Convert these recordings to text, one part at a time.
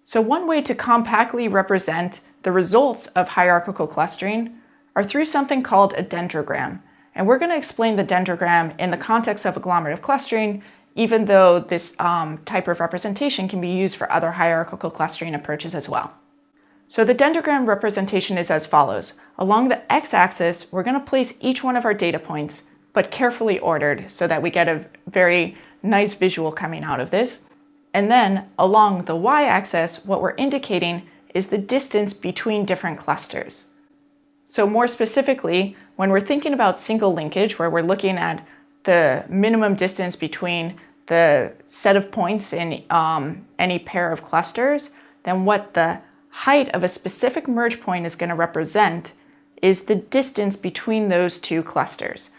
So one way to compactly represent the results of hierarchical clustering are through something called a dendrogram. And we're going to explain the dendrogram in the context of agglomerative clustering, even though this type of representation can be used for other hierarchical clustering approaches as well. So the dendrogram representation is as follows. Along the x-axis, we're going to place each one of our data points, but carefully ordered so that we get a very nice visual coming out of this. And then along the y-axis, what we're indicating is the distance between different clusters. So more specifically, when we're thinking about single linkage, where we're looking at the minimum distance between the set of points in any pair of clusters, then what the height of a specific merge point is going to represent is the distance between those two clusters.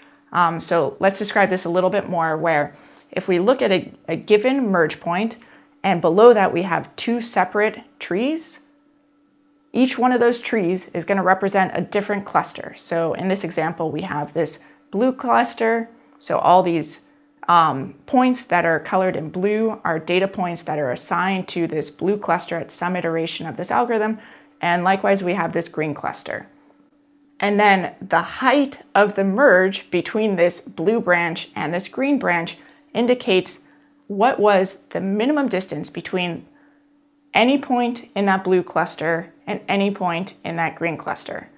So let's describe this a little bit more, where if we look at a given merge point, and below that we have two separate trees, each one of those trees is going to represent a different cluster. So in this example, we have this blue cluster. So all these points that are colored in blue are data points that are assigned to this blue cluster at some iteration of this algorithm. And likewise, we have this green cluster. And then the height of the merge between this blue branch and this green branch indicates what was the minimum distance between any point in that blue cluster and any point in that green cluster.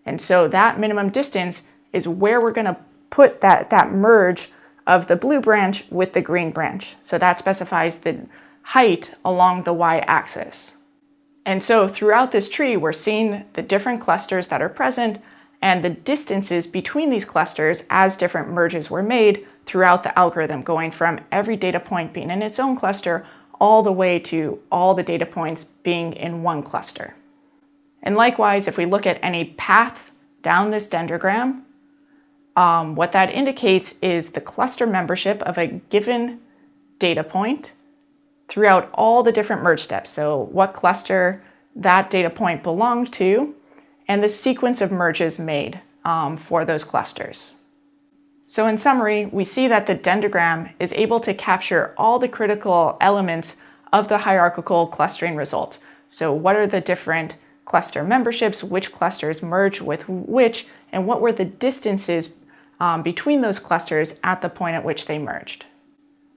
And so that minimum distance is where we're going to put that merge of the blue branch with the green branch. So that specifies the height along the y-axis. And so throughout this tree, we're seeing the different clusters that are present and the distances between these clusters as different merges were made throughout the algorithm, going from every data point being in its own cluster all the way to all the data points being in one cluster. And likewise, if we look at any path down this dendrogram, what that indicates is the cluster membership of a given data point throughout all the different merge steps. So what cluster that data point belonged to, and the sequence of merges made for those clusters. So in summary, we see that the dendrogram is able to capture all the critical elements of the hierarchical clustering result. So what are the different cluster memberships, which clusters merge with which, and what were the distances between those clusters at the point at which they merged.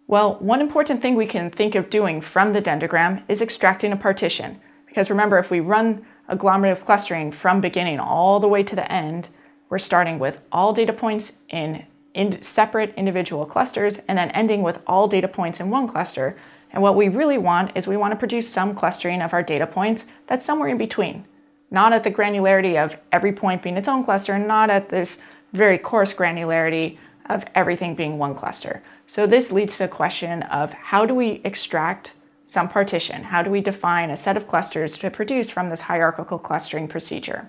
Well, one important thing we can think of doing from the dendrogram is extracting a partition. Because remember, if we run agglomerative clustering from beginning all the way to the end, we're starting with all data points in separate individual clusters and then ending with all data points in one cluster. And what we really want is we want to produce some clustering of our data points that's somewhere in between, not at the granularity of every point being its own cluster, and not at this very coarse granularity of everything being one cluster. So this leads to a question of how do we extract some partition? How do we define a set of clusters to produce from this hierarchical clustering procedure?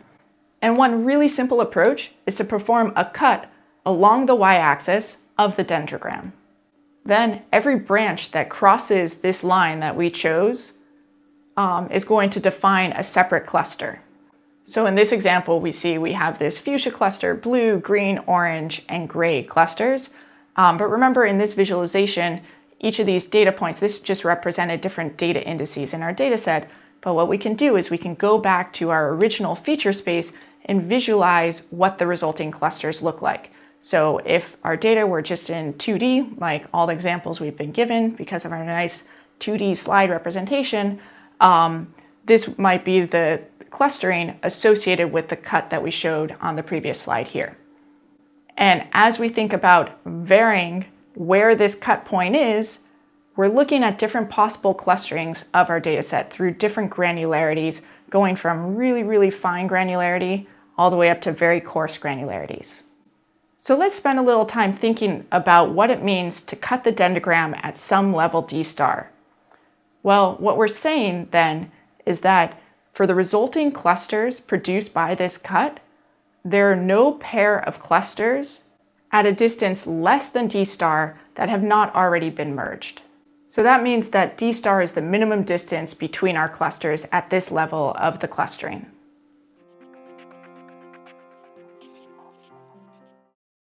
And one really simple approach is to perform a cut along the y-axis of the dendrogram. Then every branch that crosses this line that we chose is going to define a separate cluster. So in this example, we have this fuchsia cluster, blue, green, orange, and gray clusters. But remember, in this visualization, each of these data points, this just represented different data indices in our data set. But what we can do is we can go back to our original feature space and visualize what the resulting clusters look like. So if our data were just in 2D, like all the examples we've been given because of our nice 2D slide representation, this might be the clustering associated with the cut that we showed on the previous slide here. And as we think about varying where this cut point is, we're looking at different possible clusterings of our data set through different granularities, going from really, really fine granularity all the way up to very coarse granularities. So let's spend a little time thinking about what it means to cut the dendrogram at some level D star. Well, what we're saying then is that for the resulting clusters produced by this cut, there are no pair of clusters at a distance less than D star that have not already been merged. So that means that D star is the minimum distance between our clusters at this level of the clustering.